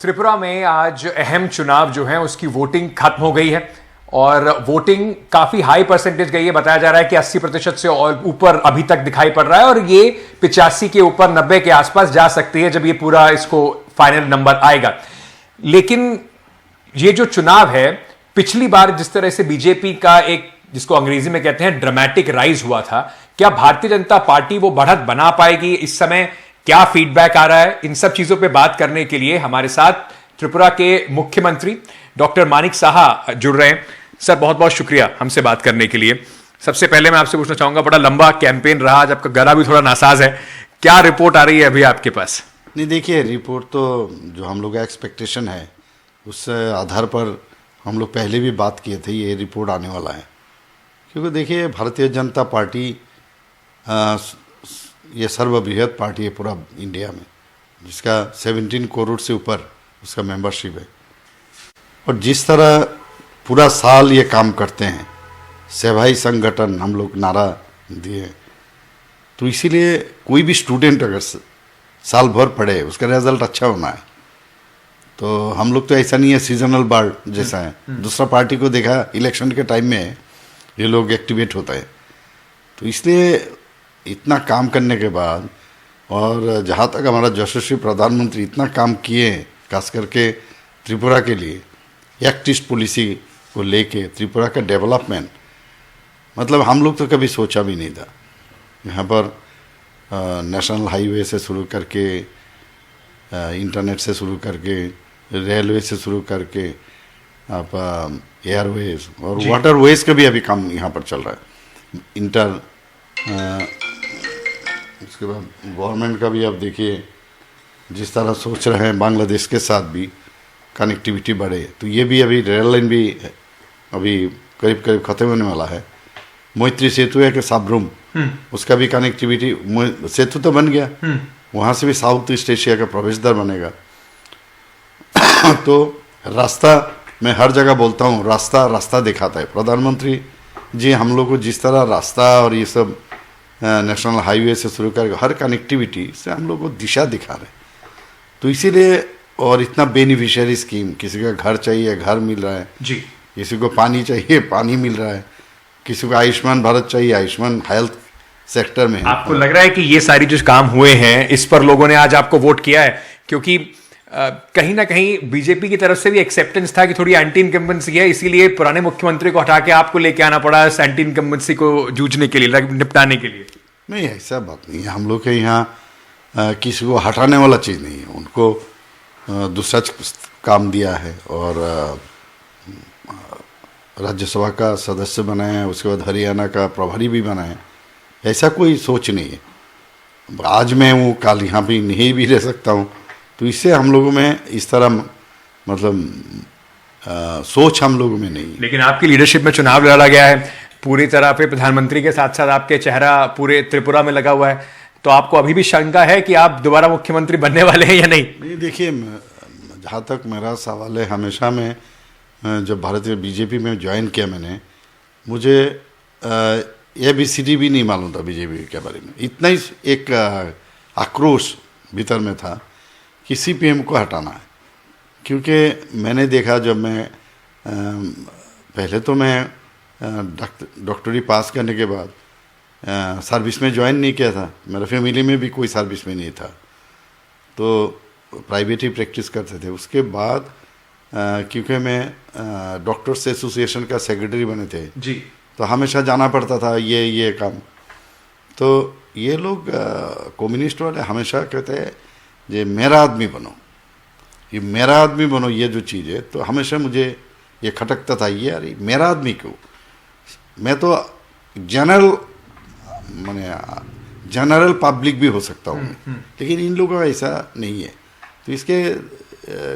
त्रिपुरा में आज अहम चुनाव जो है उसकी वोटिंग खत्म हो गई है और वोटिंग काफी हाई परसेंटेज गई है। बताया जा रहा है कि 80% से और ऊपर अभी तक दिखाई पड़ रहा है और ये 85 के ऊपर 90 के आसपास जा सकती है जब ये पूरा इसको फाइनल नंबर आएगा। लेकिन ये जो चुनाव है, पिछली बार जिस तरह से बीजेपी का एक, जिसको अंग्रेजी में कहते हैं, ड्रामेटिक राइज हुआ था, क्या भारतीय जनता पार्टी वो बढ़त बना पाएगी? इस समय क्या फीडबैक आ रहा है? इन सब चीजों पे बात करने के लिए हमारे साथ त्रिपुरा के मुख्यमंत्री डॉक्टर मानिक साहा जुड़ रहे हैं। सर, बहुत बहुत शुक्रिया हमसे बात करने के लिए। सबसे पहले मैं आपसे पूछना चाहूंगा, बड़ा लंबा कैंपेन रहा, आज आपका गला भी थोड़ा नासाज है, क्या रिपोर्ट आ रही है अभी आपके पास? नहीं, देखिए, रिपोर्ट तो जो हम लोग का एक्सपेक्टेशन है उस आधार पर हम लोग पहले भी बात किए थे, ये रिपोर्ट आने वाला है। क्योंकि देखिए, भारतीय जनता पार्टी ये सर्वबृहत पार्टी है पूरा इंडिया में, जिसका 17 करोड़ से ऊपर उसका मेंबरशिप है। और जिस तरह पूरा साल ये काम करते हैं, सेवाई संगठन हम लोग नारा दिए, तो इसीलिए कोई भी स्टूडेंट अगर साल भर पढ़े उसका रिजल्ट अच्छा होना है। तो हम लोग तो ऐसा नहीं है सीजनल बर्ड जैसा है। दूसरा पार्टी को देखा इलेक्शन के टाइम में ये लोग एक्टिवेट होता है। तो इसलिए इतना काम करने के बाद, और जहाँ तक हमारा यशस्वी प्रधानमंत्री इतना काम किए, खास करके त्रिपुरा के लिए एक्ट ईस्ट पॉलिसी को लेके त्रिपुरा का डेवलपमेंट, मतलब हम लोग तो कभी सोचा भी नहीं था। यहाँ पर नेशनल हाईवे से शुरू करके, इंटरनेट से शुरू करके, रेलवे से शुरू करके, आप एयरवेज और वाटरवेज का भी अभी काम यहाँ पर चल रहा है। उसके बाद गवर्नमेंट का भी आप देखिए जिस तरह सोच रहे हैं बांग्लादेश के साथ भी कनेक्टिविटी बढ़े, तो ये भी अभी रेल लाइन भी अभी करीब करीब ख़त्म होने वाला है। मैत्री सेतु है कि साबरूम, उसका भी कनेक्टिविटी, सेतु तो बन गया, वहाँ से भी साउथ ईस्ट एशिया का प्रवेश द्वार बनेगा। तो रास्ता, मैं हर जगह बोलता हूँ, रास्ता रास्ता दिखाता है। प्रधानमंत्री जी हम लोग को जिस तरह रास्ता और ये सब नेशनल हाईवे से शुरू कर हर कनेक्टिविटी से हम लोग को दिशा दिखा रहे। तो इसीलिए, और इतना बेनिफिशियरी स्कीम, किसी का घर चाहिए घर मिल रहा है जी, किसी को पानी चाहिए पानी मिल रहा है, किसी को आयुष्मान भारत चाहिए आयुष्मान हेल्थ सेक्टर में। आपको लग रहा है कि ये सारी जो काम हुए हैं इस पर लोगों ने आज आपको वोट किया है? क्योंकि कहीं ना कहीं बीजेपी की तरफ से भी एक्सेप्टेंस था कि थोड़ी एंटी इनकम्बेंसी है, इसीलिए पुराने मुख्यमंत्री को हटा के आपको लेके आना पड़ा इस एंटी इनकम्बेंसी को जूझने के लिए, निपटाने के लिए। नहीं, ऐसा बात नहीं है। हम लोग के यहाँ किसी को हटाने वाला चीज़ नहीं है। उनको दूसरा काम दिया है और राज्यसभा का सदस्य बनाया, उसके बाद हरियाणा का प्रभारी भी बनाया। ऐसा कोई सोच नहीं है आज मैं हूँ कल यहाँ भी नहीं भी रह सकता हूँ। तो इससे हम लोगों में इस तरह मतलब सोच हम लोगों में नहीं है। लेकिन आपकी लीडरशिप में चुनाव लड़ा गया है पूरी तरह पे, प्रधानमंत्री के साथ साथ आपके चेहरा पूरे त्रिपुरा में लगा हुआ है, तो आपको अभी भी शंका है कि आप दोबारा मुख्यमंत्री बनने वाले हैं या नहीं? नहीं, देखिए, जहाँ तक मेरा सवाल है, हमेशा मैं जब भारतीय बीजेपी में ज्वाइन किया मैंने, मुझे ABCD भी नहीं मालूम था बीजेपी के बारे में। इतना ही एक आक्रोश भीतर में था कि CPM को हटाना है। क्योंकि मैंने देखा, जब मैं पहले तो मैं डॉक्टरी पास करने के बाद सर्विस में ज्वाइन नहीं किया था, मेरा फैमिली में भी कोई सर्विस में नहीं था, तो प्राइवेट ही प्रैक्टिस करते थे। उसके बाद क्योंकि मैं डॉक्टर्स एसोसिएशन का सेक्रेटरी बने थे जी, तो हमेशा जाना पड़ता था ये काम। तो ये लोग कम्युनिस्ट वाले हमेशा कहते हैं ये मेरा आदमी बनो, ये मेरा आदमी बनो, ये जो चीज़ है, तो हमेशा मुझे ये खटकता था, ये अरे मेरा आदमी क्यों? मैं तो जनरल पब्लिक भी हो सकता हूँ, लेकिन इन लोगों का ऐसा नहीं है। तो इसके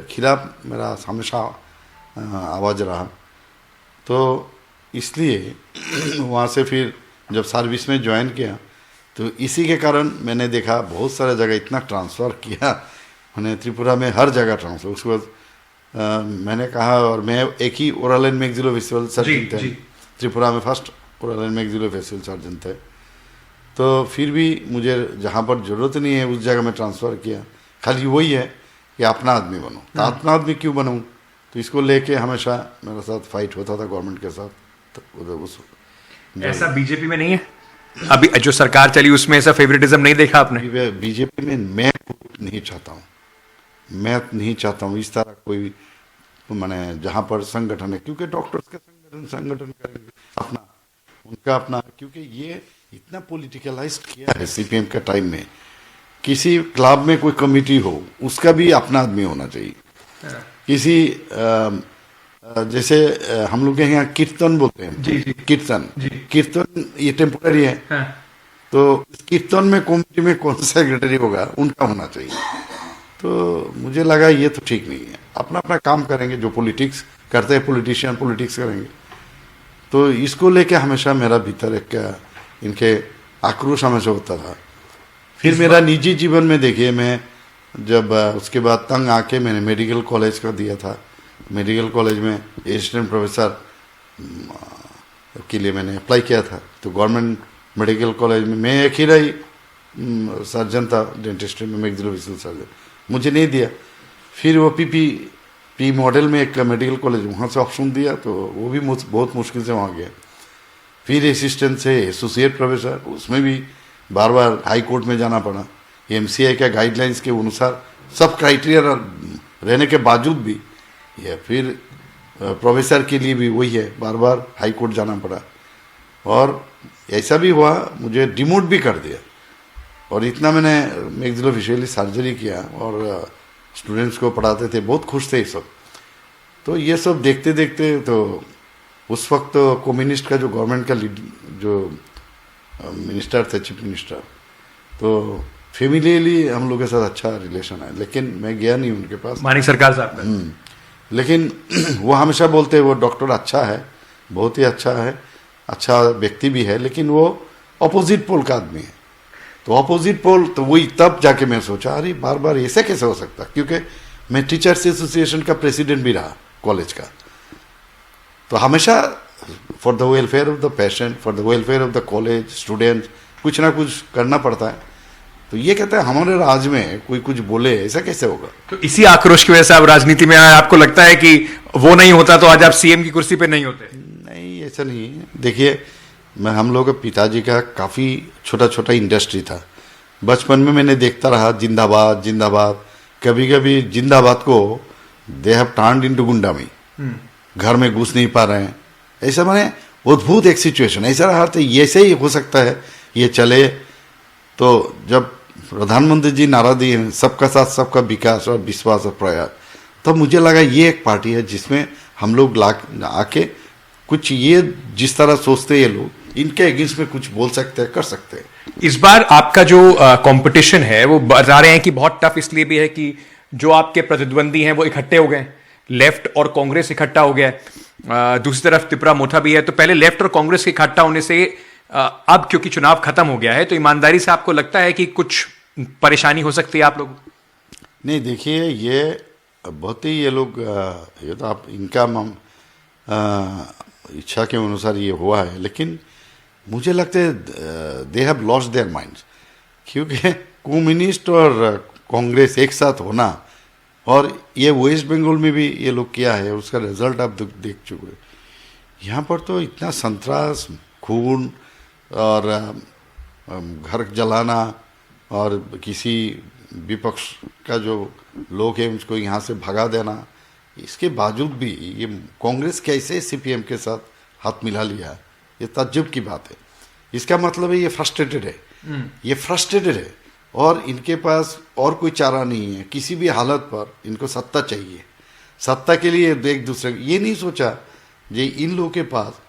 खिलाफ मेरा हमेशा आवाज़ रहा। तो इसलिए वहाँ से फिर जब सर्विस में ज्वाइन किया, तो इसी के कारण मैंने देखा बहुत सारे जगह इतना ट्रांसफ़र किया मैंने, त्रिपुरा में हर जगह ट्रांसफ़र। उसके बाद मैंने कहा, और मैं एक ही ओरल एंड मैक्सिलोफेशियल सर्जन थे त्रिपुरा में, first oral and maxillofacial surgeon थे। तो फिर भी मुझे जहाँ पर ज़रूरत नहीं है उस जगह में ट्रांसफ़र किया। खाली वही है कि अपना आदमी बनो। तो अपना आदमी क्यों बनूं? तो इसको लेके हमेशा मेरे साथ फाइट होता था गवर्नमेंट के साथ। तो उस ऐसा बीजेपी में नहीं है? अभी जो सरकार चली उसमें ऐसा फेवरेटिज्म नहीं देखा आपने? बीजेपी में मैं नहीं चाहता हूँ, मैं नहीं चाहता हूँ इस तरह कोई, माने जहाँ पर संगठन है, क्योंकि डॉक्टर्स का संगठन करेंगे अपना, उनका अपना, क्योंकि ये इतना पॉलिटिकलाइज्ड किया है सीपीएम के टाइम में। किसी क्लब में कोई कमेटी हो उसका भी अपना आदमी होना चाहिए। किसी जैसे हम लोग के यहाँ कीर्तन बोलते हैं, जी, जी, कीर्तन ये टेम्पोररी है। तो कीर्तन में कमेटी में कौन सा सेक्रेटरी होगा, उनका होना चाहिए। तो मुझे लगा ये तो ठीक नहीं है, अपना अपना काम करेंगे, जो पॉलिटिक्स करते हैं पॉलिटिशियन पॉलिटिक्स करेंगे। तो इसको लेके हमेशा मेरा भीतर एक इनके आक्रोश हमेशा होता था। फिर मेरा निजी जीवन में देखिए, मैं जब उसके बाद तंग आके मैंने मेडिकल कॉलेज का दिया था। मेडिकल कॉलेज में असिस्टेंट प्रोफेसर के लिए मैंने अप्लाई किया था। तो गवर्नमेंट मेडिकल कॉलेज में मैं अकेला ही सर्जन था, डेंटिस्ट्री में मैक्सिलोफेशियल सर्जन, मुझे नहीं दिया। फिर वो पी मॉडल में एक मेडिकल कॉलेज, वहाँ से ऑप्शन दिया, तो वो भी बहुत मुश्किल से वहाँ गया। फिर असिस्टेंट से एसोसिएट प्रोफेसर, उसमें भी बार बार हाई कोर्ट में जाना पड़ा। एमसीआई का गाइडलाइंस के अनुसार सब क्राइटेरिया रहने के बावजूद भी, या फिर प्रोफेसर के लिए भी वही है, बार बार हाई कोर्ट जाना पड़ा। और ऐसा भी हुआ, मुझे डिमोट भी कर दिया। और इतना मैंने मैक्सिलोफेशियल सर्जरी किया और स्टूडेंट्स को पढ़ाते थे, बहुत खुश थे ये सब। तो ये सब देखते देखते, तो उस वक्त तो कम्युनिस्ट का जो गवर्नमेंट का जो मिनिस्टर थे, चीफ मिनिस्टर, तो फैमिलीली हम लोग के साथ अच्छा रिलेशन है। लेकिन मैं गया नहीं उनके पास, मानिक सरकार साहब का। लेकिन वो हमेशा बोलते हैं वो डॉक्टर अच्छा है, बहुत ही अच्छा है, अच्छा व्यक्ति भी है, लेकिन वो अपोजिट पोल का आदमी है। तो अपोजिट पोल, तो वही तब जाके मैं सोचा, अरे बार बार ऐसे कैसे हो सकता, क्योंकि मैं टीचर्स एसोसिएशन का प्रेसिडेंट भी रहा कॉलेज का। तो हमेशा for the welfare of the patient, for the welfare of the college students, कुछ ना कुछ करना पड़ता है। तो ये कहते हैं हमारे राज में कोई कुछ बोले, ऐसा कैसे होगा? तो इसी आक्रोश की वजह से आप राजनीति में आए। आपको लगता है कि वो नहीं होता तो आज आप सीएम की कुर्सी पे नहीं होते? नहीं, ऐसा नहीं है। देखिए, मैं हम लोग के पिताजी का काफ़ी छोटा छोटा इंडस्ट्री था। बचपन में मैंने देखता रहा जिंदाबाद जिंदाबाद, कभी कभी जिंदाबाद को दे हैव टर्न्ड इनटू गुंडामी, घर में घुस नहीं पा रहे हैं, ऐसा मैंने अद्भुत एक सिचुएशन ऐसा रहा। तो ऐसे ही हो सकता है ये चले। तो जब प्रधानमंत्री जी नारा दिए सबका साथ सबका विकास और विश्वास और प्रयास, तब मुझे लगा ये एक पार्टी है जिसमें हम लोग आके कुछ ये जिस तरह सोचते हैं ये लोग, इनके अगेंस्ट में कुछ बोल सकते हैं, कर सकते हैं। इस बार आपका जो कंपटीशन है वो बता रहे हैं कि बहुत टफ इसलिए भी है कि जो आपके प्रतिद्वंदी हैं वो इकट्ठे हो गए, लेफ्ट और कांग्रेस इकट्ठा हो गया है, दूसरी तरफ त्रिपुरा मोथा भी है। तो पहले लेफ्ट और कांग्रेस के इकट्ठा होने से अब क्योंकि चुनाव खत्म हो गया है, तो ईमानदारी से आपको लगता है कि कुछ परेशानी हो सकती है आप लोगों को? नहीं, देखिए, ये बहुत ही ये लोग, ये तो आप इनका इच्छा के अनुसार ये हुआ है, लेकिन मुझे लगता है they have lost their minds, क्योंकि कम्युनिस्ट और कांग्रेस एक साथ होना, और ये वेस्ट बंगाल में भी ये लोग किया है, उसका रिजल्ट आप देख चुके हैं। यहाँ पर तो इतना संतरास, खून और घर जलाना, और किसी विपक्ष का जो लोग हैं उसको यहाँ से भगा देना, इसके बावजूद भी ये कांग्रेस कैसे सीपीएम के साथ हाथ मिला लिया, ये ताज्जुब की बात है। इसका मतलब है ये फ्रस्ट्रेटेड है, ये फ्रस्ट्रेटेड है, और इनके पास और कोई चारा नहीं है। किसी भी हालत पर इनको सत्ता चाहिए। सत्ता के लिए एक दूसरे, ये नहीं सोचा जे इन लोगों के पास,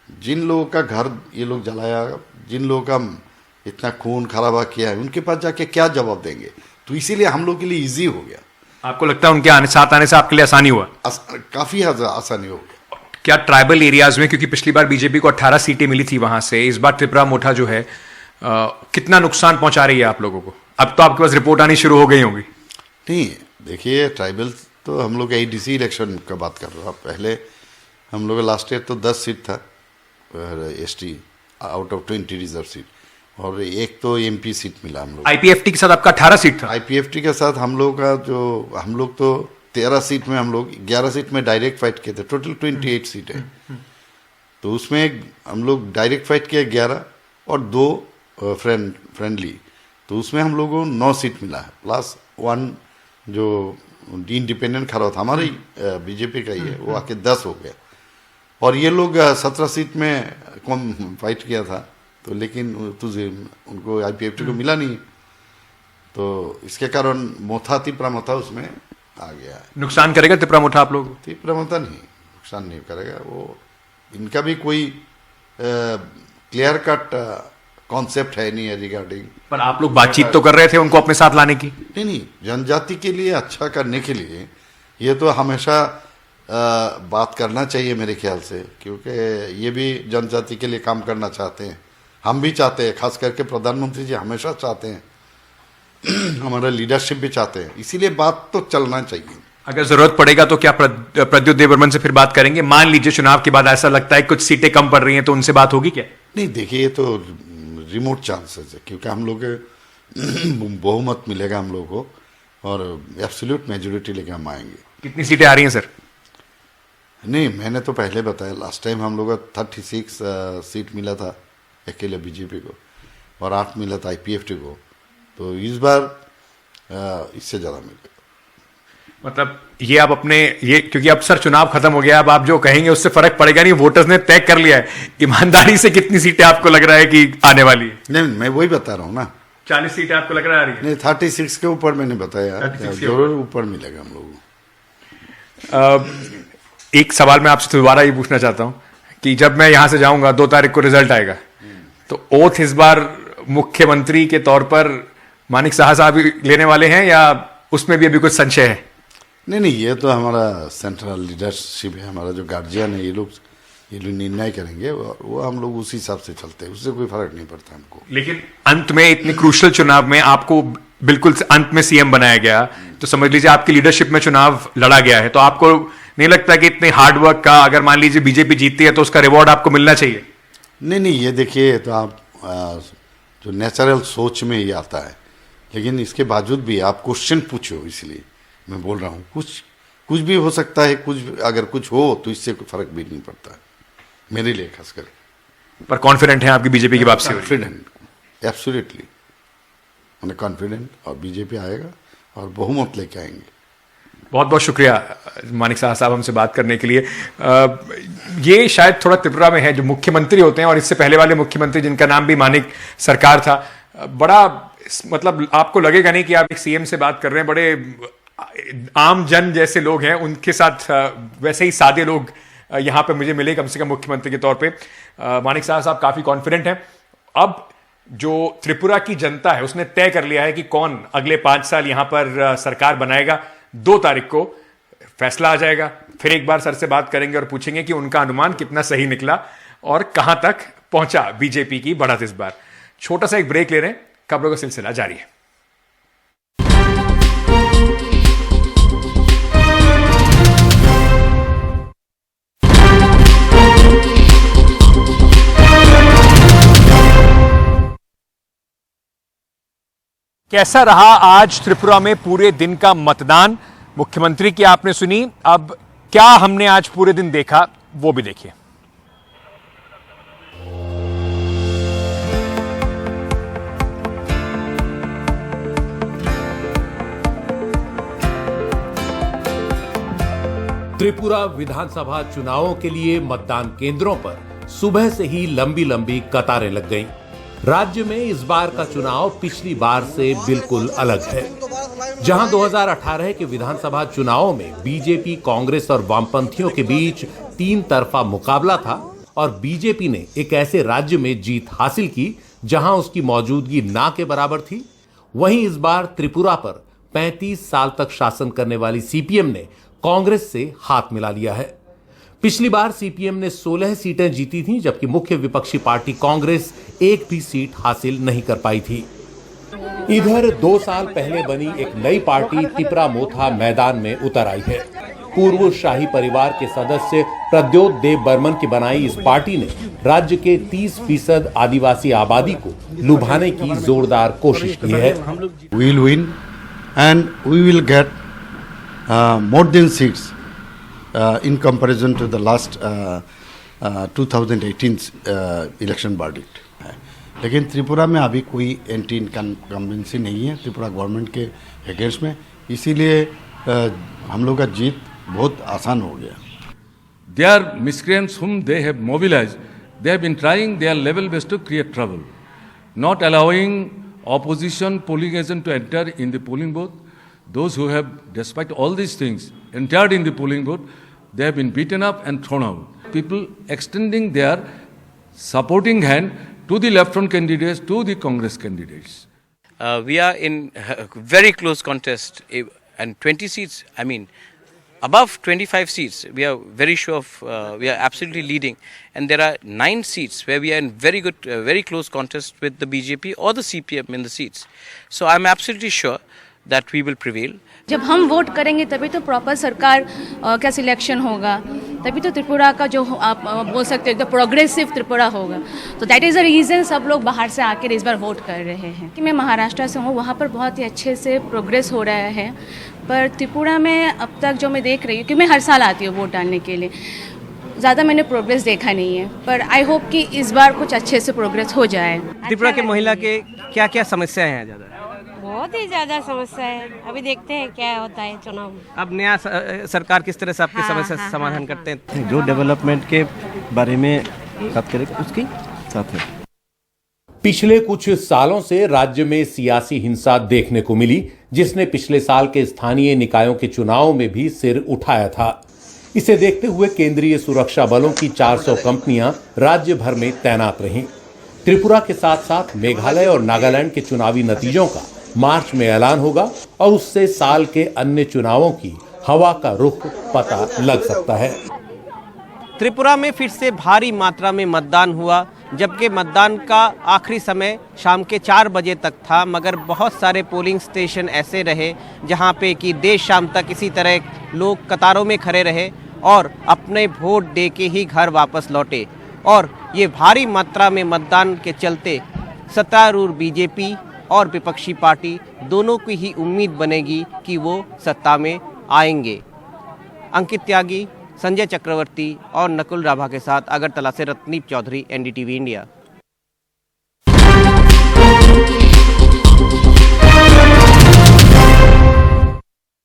जिन लोगों का घर ये लोग जलाया, जिन लोगों का इतना खून खराबा किया है, उनके पास जाके क्या जवाब देंगे। तो इसीलिए हम लोग के लिए इजी हो गया। आपको लगता है उनके साथ आने से आपके लिए आसानी हुआ? काफी आसानी हो गया। क्या ट्राइबल एरियाज में, क्योंकि पिछली बार बीजेपी को 18 सीटें मिली थी वहां से, इस बार त्रिपुरा मोठा जो है कितना नुकसान पहुंचा रही है आप लोगों को? अब तो आपके पास रिपोर्ट आनी शुरू हो गई होगी। नहीं, देखिए, ट्राइबल तो हम लोग एडीसी इलेक्शन का बात कर रहे हो। पहले हम लोग लास्ट ईयर तो 10 सीट था ST out of 20 reserve seat, और एक तो एमपी सीट मिला हम लोग। आईपीएफटी के साथ आपका 18 सीट था। आईपीएफटी के साथ हम लोग का जो हम लोग तो 13 सीट में हम लोग 11 सीट में डायरेक्ट फाइट किए थे। टोटल 28 सीट है, तो उसमें हम लोग डायरेक्ट फाइट किए 11 और 2 फ्रेंडली, तो उसमें हम लोगों को 9 सीट मिला है, प्लस 1 जो इंडिपेंडेंट खड़ा था हमारे बीजेपी का ही है, वो आके 10 हो गया। और ये लोग 17 सीट में कम फाइट किया था, तो लेकिन उनको आईपीएफटी को मिला नहीं, तो इसके कारण मोथा तिपरामथा उसमें आ गया है। नुकसान करेगा तिपरामथा आप लोग? तिपरामथा नहीं, नुकसान नहीं करेगा वो। इनका भी कोई क्लियर कट कॉन्सेप्ट है नहीं है रिगार्डिंग। पर आप लोग बातचीत तो कर रहे थे उनको अपने साथ लाने की? नहीं, जनजाति के लिए अच्छा करने के लिए ये तो हमेशा बात करना चाहिए मेरे ख्याल से, क्योंकि ये भी जनजाति के लिए काम करना चाहते हैं, हम भी चाहते हैं, खास करके प्रधानमंत्री जी हमेशा चाहते हैं, हमारा लीडरशिप भी चाहते हैं, इसीलिए बात तो चलना चाहिए। अगर जरूरत पड़ेगा तो क्या प्रद्युत देवबर्मन से फिर बात करेंगे? मान लीजिए चुनाव के बाद ऐसा लगता है कुछ सीटें कम पड़ रही हैं, तो उनसे बात होगी क्या? नहीं, देखिए ये तो रिमोट चांसेस है, क्योंकि हम लोग बहुमत मिलेगा हम लोग को और एब्सोल्यूट मेजोरिटी लेके हम आएंगे। कितनी सीटें आ रही हैं सर? नहीं, मैंने तो पहले बताया, लास्ट टाइम हम लोग का 36 सीट मिला था अकेले बीजेपी को और 8 मिला था आईपीएफटी को, तो इस बार इससे ज़्यादा मिलेगा। मतलब ये आप अपने ये, क्योंकि अब सर चुनाव खत्म हो गया, अब आप जो कहेंगे उससे फर्क पड़ेगा नहीं, वोटर्स ने तय कर लिया है। ईमानदारी से कितनी सीटें आपको लग रहा है कि आने वाली है? नहीं, मैं वही बता रहा हूँ ना, 40 सीटें आपको लग रहा है आ रही है? नहीं, 36 के ऊपर मैंने बताया, जरूर ऊपर मिलेगा हम लोगों को। एक सवाल मैं आपसे दोबारा ये पूछना चाहता हूँ कि जब मैं यहां से जाऊंगा 2 तारीख को रिजल्ट आएगा, तो ओथ इस बार मुख्यमंत्री के तौर पर मानिक शाह साहब लेने वाले हैं या उसमें भी अभी कुछ संशय है? नहीं, ये तो हमारा सेंट्रल लीडरशिप है, हमारा जो गार्जियन है, ये लोग निर्णय करेंगे और वो हम लोग उसी हिसाब से चलते हैं, उससे कोई फर्क नहीं पड़ता हमको। लेकिन अंत में इतने क्रूशल चुनाव में आपको बिल्कुल अंत में सीएम बनाया गया, तो समझ लीजिए आपकी लीडरशिप में चुनाव लड़ा गया है, तो आपको नहीं लगता कि इतने हार्डवर्क का, अगर मान लीजिए बीजेपी जीतती है तो उसका रिवॉर्ड आपको मिलना चाहिए? नहीं, ये देखिए, तो आप जो नेचुरल सोच में ही आता है, लेकिन इसके बावजूद भी आप क्वेश्चन पूछो, इसलिए मैं बोल रहा हूँ कुछ भी हो सकता है, अगर कुछ हो तो इससे कोई फर्क भी नहीं पड़ता मेरे लिए खासकर। पर कॉन्फिडेंट है आपकी बीजेपी की वापसी? कॉन्फिडेंट, एब्सोल्युटली मैंने कॉन्फिडेंट, और बीजेपी आएगा और बहुमत लेके आएंगे। बहुत बहुत शुक्रिया मानिक शाह साहब हमसे बात करने के लिए। ये शायद थोड़ा त्रिपुरा में है, जो मुख्यमंत्री होते हैं और इससे पहले वाले मुख्यमंत्री जिनका नाम भी मानिक सरकार था, बड़ा मतलब आपको लगेगा नहीं कि आप एक सीएम से बात कर रहे हैं, बड़े आम जन जैसे लोग हैं, उनके साथ वैसे ही सादे लोग यहाँ पे मुझे मिले, कम से कम मुख्यमंत्री के तौर पे। मानिक शाह साहब काफी कॉन्फिडेंट हैं। अब जो त्रिपुरा की जनता है उसने तय कर लिया है कि कौन अगले 5 साल यहां पर सरकार बनाएगा। 2 तारीख को फैसला आ जाएगा। फिर एक बार सर से बात करेंगे और पूछेंगे कि उनका अनुमान कितना सही निकला और कहां तक पहुंचा बीजेपी की बढ़त इस बार। छोटा सा एक ब्रेक ले रहे हैं, खबरों का सिलसिला जारी है। कैसा रहा आज त्रिपुरा में पूरे दिन का मतदान? मुख्यमंत्री की आपने सुनी, अब क्या हमने आज पूरे दिन देखा वो भी देखिए। त्रिपुरा विधानसभा चुनावों के लिए मतदान केंद्रों पर सुबह से ही लंबी लंबी कतारें लग गईं। राज्य में इस बार का चुनाव पिछली बार से बिल्कुल अलग है। जहां 2018 के विधानसभा चुनावों में बीजेपी, कांग्रेस और वामपंथियों के बीच 3 तरफा मुकाबला था और बीजेपी ने एक ऐसे राज्य में जीत हासिल की जहां उसकी मौजूदगी ना के बराबर थी, वहीं इस बार त्रिपुरा पर 35 साल तक शासन करने वाली सीपीएम ने कांग्रेस से हाथ मिला लिया है। पिछली बार सीपीएम ने 16 सीटें जीती थीं, जबकि मुख्य विपक्षी पार्टी कांग्रेस एक भी सीट हासिल नहीं कर पाई थी। इधर 2 साल पहले बनी एक नई पार्टी तिपरा मोथा मैदान में उतर आई है। पूर्व शाही परिवार के सदस्य प्रद्योत देव बर्मन की बनाई इस पार्टी ने राज्य के 30% आदिवासी आबादी को लुभाने की जोरदार कोशिश की है। We will win and we will get more than seats in comparison to the last 2018 election verdict. लेकिन त्रिपुरा में अभी कोई एंटी इनकम्बेंसी नहीं है त्रिपुरा गवर्नमेंट के अगेंस्ट में, इसीलिए हम लोग का जीत बहुत आसान हो गया। They are miscreants whom they have mobilized. They have been trying their level best to create trouble, not allowing opposition polling agent to enter in the polling booth. Those who have, despite all these things, entered in the polling booth, they have been beaten up and thrown out. People extending their supporting hand to the left-front candidates, to the Congress candidates. We are in a very close contest, and 20 seats, I mean, above 25 seats, we are very sure of, we are absolutely leading. And there are 9 seats where we are in very good, very close contest with the BJP or the CPM in the seats. So I'm absolutely sure that we will prevail. जब हम vote करेंगे तभी तो proper सरकार का selection होगा, तभी तो त्रिपुरा का जो आप बोल सकते हो एकदम प्रोग्रेसिव त्रिपुरा होगा। तो दैट इज़ द रीज़न सब लोग बाहर से आकर इस बार वोट कर रहे हैं। कि मैं महाराष्ट्र से हूँ, वहाँ पर बहुत ही अच्छे से प्रोग्रेस हो रहा है, पर त्रिपुरा में अब तक जो मैं देख रही हूँ, कि मैं हर साल आती हूँ वोट डालने के लिए, ज़्यादा मैंने प्रोग्रेस देखा नहीं है, पर आई होप कि इस बार कुछ अच्छे से प्रोग्रेस हो जाए। त्रिपुरा के महिला के क्या क्या समस्याएं हैं? ज़्यादा बहुत ही ज़्यादा समस्या है, अभी देखते हैं क्या होता है चुनाव। अब नया सरकार किस तरह से आपकी समस्या से समाधान करते हैं? जो डेवलपमेंट के बारे में बात करें उसकी साथ है। पिछले कुछ सालों से राज्य में सियासी हिंसा देखने को मिली, जिसने पिछले साल के स्थानीय निकायों के चुनाव में भी सिर उठाया था। इसे देखते हुए केंद्रीय सुरक्षा बलों की 400 कंपनियां राज्य भर में तैनात रहीं। त्रिपुरा के साथ साथ मेघालय और नागालैंड के चुनावी नतीजों का मार्च में ऐलान होगा और उससे साल के अन्य चुनावों की हवा का रुख पता लग सकता है। त्रिपुरा में फिर से भारी मात्रा में मतदान हुआ, जबकि मतदान का आखिरी समय शाम के 4 बजे तक था, मगर बहुत सारे पोलिंग स्टेशन ऐसे रहे जहां पे कि देर शाम तक इसी तरह लोग कतारों में खड़े रहे और अपने वोट दे के ही घर वापस लौटे। और ये भारी मात्रा में मतदान के चलते सत्तारूढ़ बीजेपी और विपक्षी पार्टी दोनों की ही उम्मीद बनेगी कि वो सत्ता में आएंगे। अंकित त्यागी, संजय चक्रवर्ती और नकुल राभा के साथ अगरतला से रत्नीप चौधरी, NDTV इंडिया।